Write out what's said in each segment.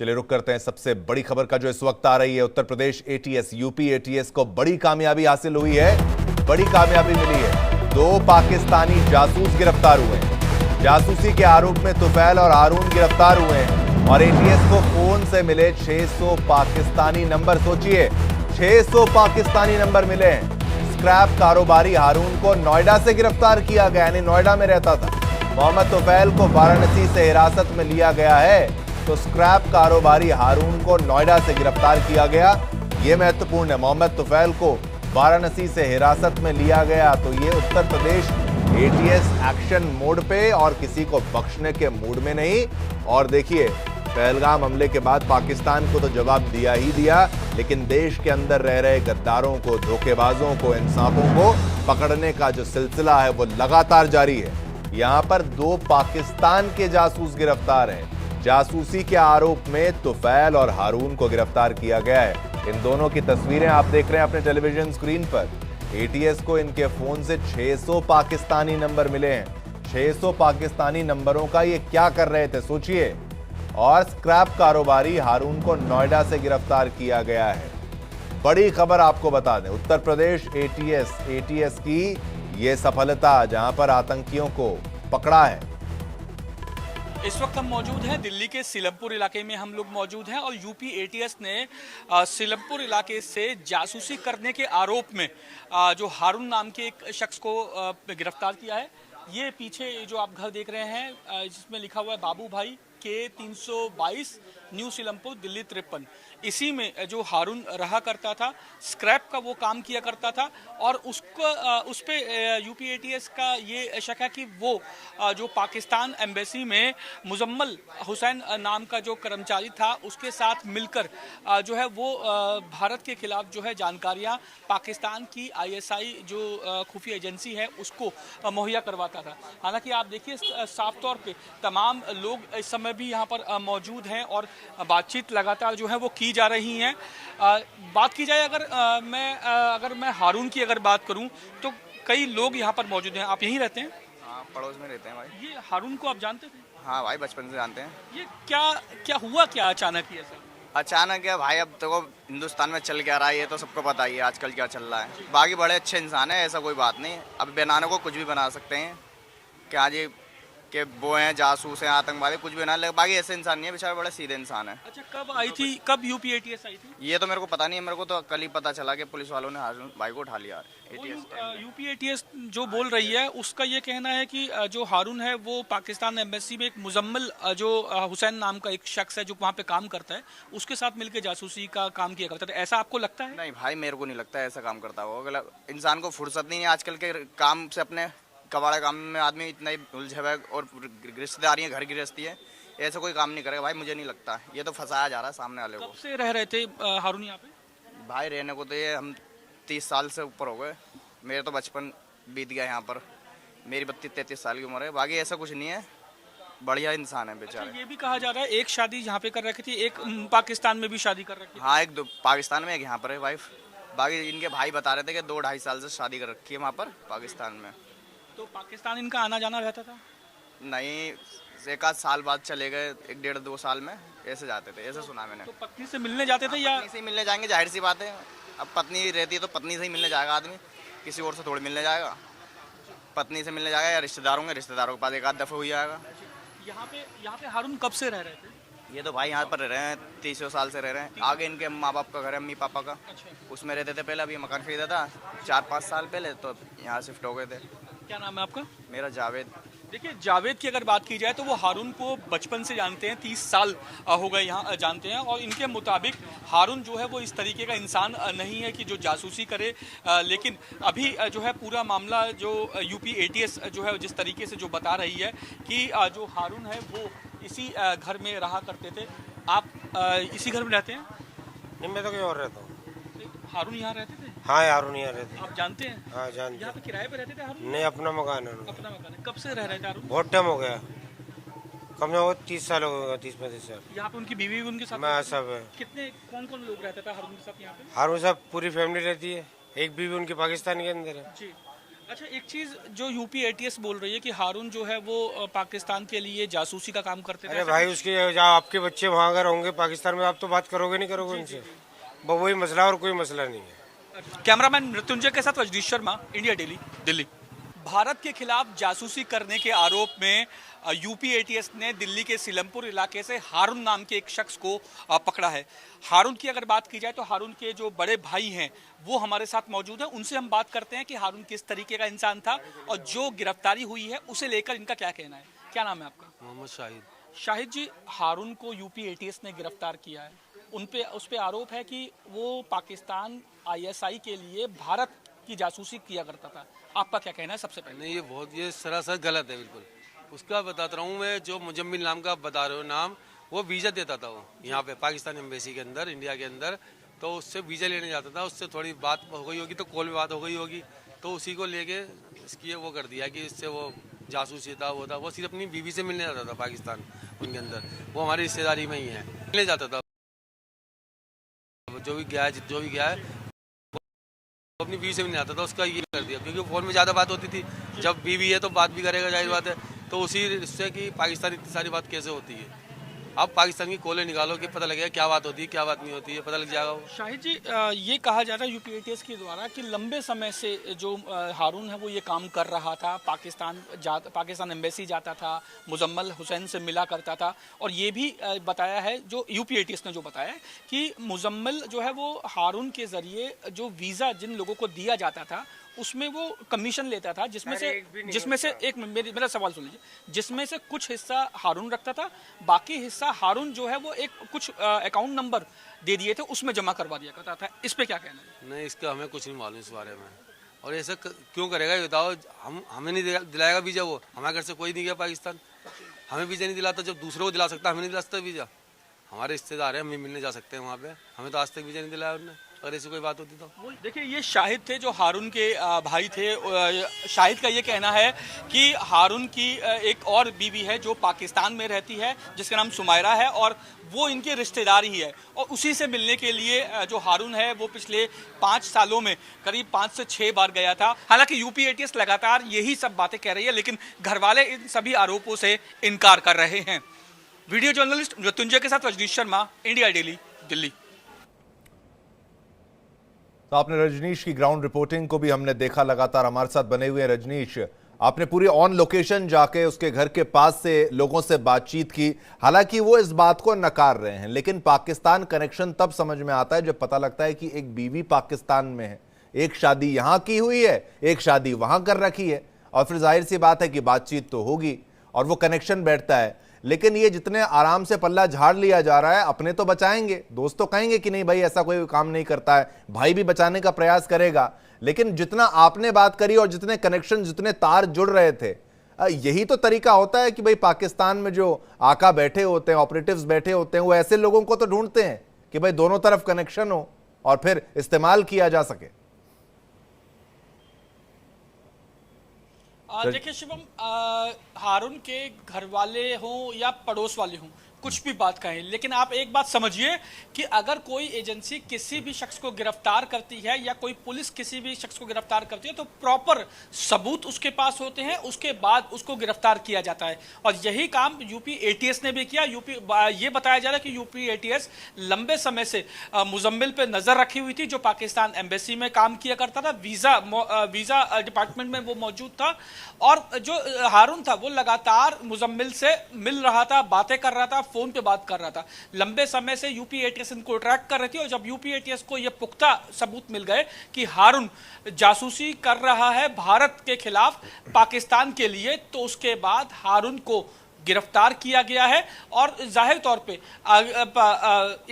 चलिए रुक करते हैं सबसे बड़ी खबर का जो इस वक्त आ रही है। Uttar Pradesh ATS UP ATS को बड़ी कामयाबी हासिल हुई है, बड़ी कामयाबी मिली है। 2 पाकिस्तानी जासूस गिरफ्तार हुए हैं। जासूसी के आरोप में तुफैल और हारून गिरफ्तार हुए हैं और एटीएस को फोन से मिले 600 पाकिस्तानी नंबर। सोचिए 600 पाकिस्तानी नंबर मिले हैं। स्क्रैप कारोबारी हारून को नोएडा से गिरफ्तार किया गया, यानी नोएडा में रहता था। मोहम्मद तुफैल को वाराणसी से हिरासत में लिया गया है, तो स्क्रैप कारोबारी हारून को नोएडा से गिरफ्तार किया गया। यह महत्वपूर्ण है, मोहम्मद तुफैल को वाराणसी से हिरासत में लिया गया। तो ये Uttar Pradesh ATS action mode पे और किसी को बख्शने के मूड में नहीं। और देखिए पहलगाम हमले के बाद पाकिस्तान को तो जवाब दिया ही दिया, लेकिन देश के अंदर रह रहे गद्दारों को, धोखेबाजों को, इंसाफों को पकड़ने का जो सिलसिला है वो लगातार जारी है। यहां पर 2 पाकिस्तान के जासूस गिरफ्तार हैं। जासूसी के आरोप में तुफैल और हारून को गिरफ्तार किया गया है। इन दोनों की तस्वीरें आप देख रहे हैं अपने टेलीविजन स्क्रीन पर। एटीएस को इनके फोन से 600 पाकिस्तानी नंबर मिले हैं। 600 पाकिस्तानी नंबरों का ये क्या कर रहे थे सोचिए। और स्क्रैप कारोबारी हारून को नोएडा से गिरफ्तार किया गया है। बड़ी खबर आपको बता दें, उत्तर प्रदेश एटीएस की ये सफलता, जहां पर आतंकियों को पकड़ा है। इस वक्त हम मौजूद हैं दिल्ली के सीलमपुर इलाके में हम लोग मौजूद हैं और यूपी एटीएस ने सीलमपुर इलाके से जासूसी करने के आरोप में जो हारून नाम के एक शख्स को गिरफ्तार किया है। ये पीछे जो आप घर देख रहे हैं जिसमें लिखा हुआ है बाबू भाई के 322 न्यू सीलमपुर दिल्ली 53। इसी में जो हारून रहा करता था, स्क्रैप का वो काम किया करता था और उस पे यूपी एटीएस का ये शक है कि वो जो पाकिस्तान एम्बेसी में मुजम्मल हुसैन नाम का जो कर्मचारी था उसके साथ मिलकर जो है वो भारत के खिलाफ जो है जानकारियां पाकिस्तान की आईएसआई जो खुफिया एजेंसी है उसको मुहैया करवाता था। हालांकि आप देखिए साफ तौर पे तमाम लोग इस समय भी यहाँ पर मौजूद हैं और बातचीत लगातार जो है वो की जा रही हैं। बात की जाए अगर मैं हारून की अगर बात करूं तो कई लोग यहाँ पर मौजूद हैं। आप यहीं रहते हैं? हाँ, पड़ोस में रहते हैं भाई। ये हारून को आप जानते थे? हाँ भाई, बचपन से जानते हैं। ये क्या हुआ क्या अचानक ये सब? अचानक क्या भाई, अब देखो हिंदुस्तान में चल क्या रहा है ये तो सबको पता ही है आजकल क्या चल रहा है। बाकी बड़े अच्छे इंसान है, ऐसा कोई बात नहीं। अब बनाने को कुछ भी बना सकते हैं क्या जी, कि वो हैं जासूस हैं, आतंकवादी, कुछ भी ना लगे। बाकी ऐसे इंसान नहीं है, बेचारे बड़े सीधे इंसान है। अच्छा, कब यूपी एटीएस आई थी? ये तो मेरे को पता नहीं है, मेरे को तो कल ही पता चला कि पुलिस वालों ने हारून भाई को उठा लिया। यूपी एटीएस जो बोल रही है उसका ये कहना है कि जो हारून है वो पाकिस्तान एम्बेसी में एक मुजम्मल जो हुसैन नाम का एक शख्स है जो वहाँ पे काम करता है, उसके साथ मिलकर जासूसी का काम किया करता है। ऐसा आपको लगता है? नहीं भाई, मेरे को नहीं लगता है ऐसा काम करता होगा। इंसान को फुर्सत नहीं है आजकल के काम से, अपने कबाड़ा काम में आदमी इतना ही उलझा हुआ है और रिश्तेदारी घर गृहस्थी है, ऐसा कोई काम नहीं करेगा भाई। मुझे नहीं लगता, ये तो फंसाया जा रहा है सामने वाले को। कब से रह रहे थे हारून यहाँ पे? भाई रहने को तो ये हम 30 साल से ऊपर हो गए। मेरे तो बचपन बीत गया यहाँ पर, मेरी 32-33 साल की उम्र है। बाकी ऐसा कुछ नहीं है, बढ़िया इंसान है बेचारे। अच्छा, ये भी कहा जा रहा है एक शादी यहाँ पे कर रखी थी, एक पाकिस्तान में भी शादी कर रखी थी। हाँ, एक पाकिस्तान में, एक यहाँ पर है वाइफ। बाकी इनके भाई बता रहे थे कि 2-2.5 साल से शादी कर रखी है वहाँ पर पाकिस्तान में। तो पाकिस्तान इनका आना जाना रहता था? नहीं, 1 आध साल बाद चले गए, 1-1.5-2 साल में ऐसे जाते थे, ऐसे सुना मैंने। तो पत्नी से मिलने जाते थे या? पत्नी से मिलने जाएंगे, जाहिर सी बात है। अब पत्नी रहती है तो पत्नी से ही मिलने जाएगा आदमी, किसी और से थोड़ी मिलने जाएगा। पत्नी से मिलने जाएगा या रिश्तेदारों के पास 1 आध दफ़ा हो जाएगा। यहाँ पे हारून कब से रह रहे थे? ये तो भाई यहाँ पर रह रहे हैं, 30 साल से रह रहे हैं। आगे इनके माँ बाप का घर है, अम्मी पापा का, उसमें रहते थे पहले। अभी मकान खरीदा था 4-5 साल पहले, तो यहाँ शिफ्ट हो गए थे। क्या नाम है आपका? मेरा जावेद। देखिए, जावेद की अगर बात की जाए तो वो हारून को बचपन से जानते हैं, 30 साल हो गए यहाँ जानते हैं। और इनके मुताबिक हारून जो है वो इस तरीके का इंसान नहीं है कि जो जासूसी करे। लेकिन अभी जो है पूरा मामला जो यूपी एटीएस जो है जिस तरीके से जो बता रही है कि जो हारून है वो इसी घर में रहा करते थे। आप इसी घर में रहते हैं? नहीं, मैं तो कहीं और रहता हूँ। हारून यहाँ रहते थे? हाँ, हारून यहाँ रहते हैं। आप जानते हैं? हाँ, जानते यहाँ पे किराए पे रहते थे हारून? नहीं, अपना मकान है उनका। अपना मकान है। कब से रह रहे थे हारून? बहुत टाइम हो गया, कम से कम 30 साल हो गए, 30-35 साल। यहाँ पे उनकी बीवी भी उनके साथ? मैं सब है। कितने कौन लोग रहते थे हारून के साथ यहाँ पे? हारून साहब पूरी फैमिली रहती है, एक बीवी उनकी पाकिस्तान के अंदर है। जी। अच्छा, एक चीज जो यूपी एटीएस बोल रही है कि हारून जो है वो पाकिस्तान के लिए जासूसी का काम करते थे। अरे भाई उसके आपके बच्चे वहाँ अगर होंगे पाकिस्तान में, आप तो बात करोगे नहीं करोगे उनसे, वही मसला और कोई मसला नहीं है। कैमरामैन मृत्युंजय के साथ रजनीश शर्मा, इंडिया डेली, दिल्ली। भारत के खिलाफ जासूसी करने के आरोप में यूपी एटीएस ने दिल्ली के सीलमपुर इलाके से हारून नाम के एक शख्स को पकड़ा है। हारून की अगर बात की जाए तो हारून के जो बड़े भाई हैं वो हमारे साथ मौजूद हैं। उनसे हम बात करते हैं कि हारून किस तरीके का इंसान था और जो गिरफ्तारी हुई है उसे लेकर इनका क्या कहना है। क्या नाम है आपका? मोहम्मद शाहिद। शाहिद जी, हारून को यूपी एटीएस ने गिरफ्तार किया है। उस पे आरोप है कि वो पाकिस्तान आईएसआई के लिए भारत की जासूसी किया करता था। आपका क्या कहना है? सबसे पहले नहीं, ये सरासर गलत है बिल्कुल। उसका बताता रहा हूँ मैं, जो मुजम्मिल नाम का बता रहे हो नाम, वो वीज़ा देता था वो यहाँ पे पाकिस्तान एम्बेसी के अंदर, इंडिया के अंदर। तो उससे वीज़ा लेने जाता था, उससे थोड़ी बात हो गई होगी, तो कॉल में बात हो गई होगी, तो उसी को लेके इसकी वो कर दिया कि इससे वो जासूसी था, वो था। वो सिर्फ अपनी बीवी से मिलने जाता था पाकिस्तान उनके अंदर, वो हमारी रिश्तेदारी में ही है, मिलने जाता था। जो भी गया है अपनी बीवी से भी नहीं आता था। उसका ये कर दिया क्योंकि फोन में ज़्यादा बात होती थी। जब बीवी है तो बात भी करेगा, जाहिर बात है। तो उसी रिश्ते की पाकिस्तान इतनी सारी बात कैसे होती है। अब पाकिस्तान की कॉलें निकालो कि पता लगेगा क्या बात होती है, क्या बात नहीं होती है, पता लग जाएगा वो। शाहिद जी, ये कहा जा रहा है यूपी एटीएस के द्वारा कि लंबे समय से जो हारून है वो ये काम कर रहा था, पाकिस्तान एम्बेसी जाता था, मुजम्मल हुसैन से मिला करता था। और ये भी बताया है, जो यूपी एटीएस ने जो बताया है कि मुजम्मल जो है वो हारून के जरिए जो वीज़ा जिन लोगों को दिया जाता था उसमें वो कमीशन लेता था, जिसमें से एक मेरा सवाल सुन लीजिए, जिसमें से कुछ हिस्सा हारून रखता था, बाकी हिस्सा हारून जो है वो एक कुछ अकाउंट नंबर दे दिए थे उसमें जमा करवा दिया करता था। इस पे क्या कहना है? नहीं, इसका हमें कुछ नहीं मालूम इस बारे में। और ऐसा क्यों करेगा ये बताओ। हमें नहीं दिलाएगा वीज़ा, वो हमारे घर से कोई नहीं गया पाकिस्तान, हमें वीज़ा नहीं दिलाता। जब दूसरों को दिला सकता, हमें नहीं दिला सकता वीज़ा। हमारे रिश्तेदार हैं, हम मिलने जा सकते हैं वहाँ पे, हमें तो आज तक वीज़ा नहीं दिलाया उन्होंने। अगर ऐसी कोई बात होती तो देखिए, ये शाहिद थे जो हारून के भाई थे। शाहिद का ये कहना है कि हारून की एक और बीवी है जो पाकिस्तान में रहती है, जिसका नाम सुमायरा है, और वो इनके रिश्तेदार ही है। और उसी से मिलने के लिए जो हारून है वो पिछले 5 सालों में करीब 5 से 6 बार गया था। हालांकि यूपी एटीएस लगातार यही सब बातें कह रही है, लेकिन घर वाले इन सभी आरोपों से इनकार कर रहे हैं। वीडियो जर्नलिस्ट मृत्युंजय के साथ रजनीश शर्मा, इंडिया डेली, दिल्ली। तो आपने रजनीश की ग्राउंड रिपोर्टिंग को भी हमने देखा, लगातार हमारे साथ बने हुए हैं रजनीश। आपने पूरी ऑन लोकेशन जाके उसके घर के पास से लोगों से बातचीत की। हालांकि वो इस बात को नकार रहे हैं, लेकिन पाकिस्तान कनेक्शन तब समझ में आता है जब पता लगता है कि एक बीवी पाकिस्तान में है, एक शादी यहां की हुई है, एक शादी वहां कर रखी है, और फिर जाहिर सी बात है कि बातचीत तो होगी और वो कनेक्शन बैठता है। लेकिन ये जितने आराम से पल्ला झाड़ लिया जा रहा है, अपने तो बचाएंगे, दोस्त तो कहेंगे कि नहीं भाई ऐसा कोई काम नहीं करता है, भाई भी बचाने का प्रयास करेगा। लेकिन जितना आपने बात करी और जितने कनेक्शन, जितने तार जुड़ रहे थे, यही तो तरीका होता है कि भाई पाकिस्तान में जो आका बैठे होते हैं, ऑपरेटिव्स बैठे होते हैं, वो ऐसे लोगों को तो ढूंढते हैं कि भाई दोनों तरफ कनेक्शन हो और फिर इस्तेमाल किया जा सके। देखिए शिवम, हारून के घर वाले हों या पड़ोस वाले हों, कुछ भी बात कहें, लेकिन आप एक बात समझिए कि अगर कोई एजेंसी किसी भी शख्स को गिरफ्तार करती है या कोई पुलिस किसी भी शख्स को गिरफ्तार करती है तो प्रॉपर सबूत उसके पास होते हैं, उसके बाद उसको गिरफ्तार किया जाता है। और यही काम यूपी एटीएस ने भी किया। ये बताया जा रहा है कि यूपी एटीएस लंबे समय से मुजम्मिल पे नजर रखी हुई थी, जो पाकिस्तान एम्बेसी में काम किया करता था, वीज़ा डिपार्टमेंट में वो मौजूद था। और जो हारून था वो लगातार मुजम्मिल से मिल रहा था, बातें कर रहा था, फोन पे बात कर रहा था। लंबे समय से यूपी एटीएस इनको ट्रैक कर रही थी, और जब यूपी एटीएस को ये पुख्ता सबूत मिल गए कि हारून जासूसी कर रहा है भारत के खिलाफ पाकिस्तान के लिए, तो उसके बाद हारून को गिरफ्तार किया गया है। और जाहिर तौर पे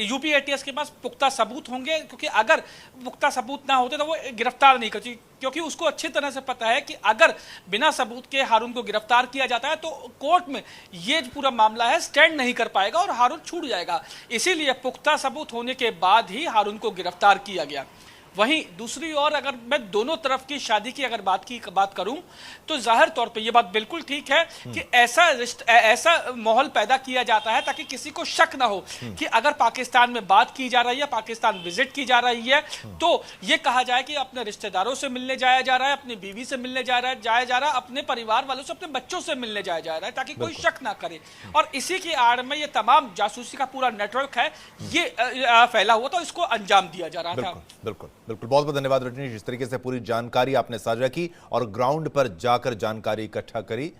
यूपी एटीएस के पास पुख्ता सबूत होंगे, क्योंकि अगर पुख्ता सबूत ना होते तो वो गिरफ्तार नहीं करती, क्योंकि उसको अच्छी तरह से पता है कि अगर बिना सबूत के हारून को गिरफ्तार किया जाता है तो कोर्ट में ये पूरा मामला है स्टैंड नहीं कर पाएगा और हारून छूट जाएगा। इसीलिए पुख्ता सबूत होने के बाद ही हारून को गिरफ्तार किया गया। वहीं दूसरी ओर अगर मैं दोनों तरफ की शादी की अगर बात करूं तो जाहिर तौर पे ये बात बिल्कुल ठीक है कि ऐसा माहौल पैदा किया जाता है ताकि किसी को शक ना हो कि अगर पाकिस्तान में बात की जा रही है, पाकिस्तान विजिट की जा रही है, तो ये कहा जाए कि अपने रिश्तेदारों से मिलने जाया जा रहा है, अपनी बीवी से मिलने जाया जा रहा है, अपने परिवार वालों से, अपने बच्चों से मिलने जाया जा रहा है, ताकि कोई शक ना करे। और इसी की आड़ में ये तमाम जासूसी का पूरा नेटवर्क है, ये फैला हुआ था, इसको अंजाम दिया जा रहा था। बिल्कुल बिल्कुल, बहुत बहुत धन्यवाद रजनीश, इस तरीके से पूरी जानकारी आपने साझा की और ग्राउंड पर जाकर जानकारी इकट्ठा करी।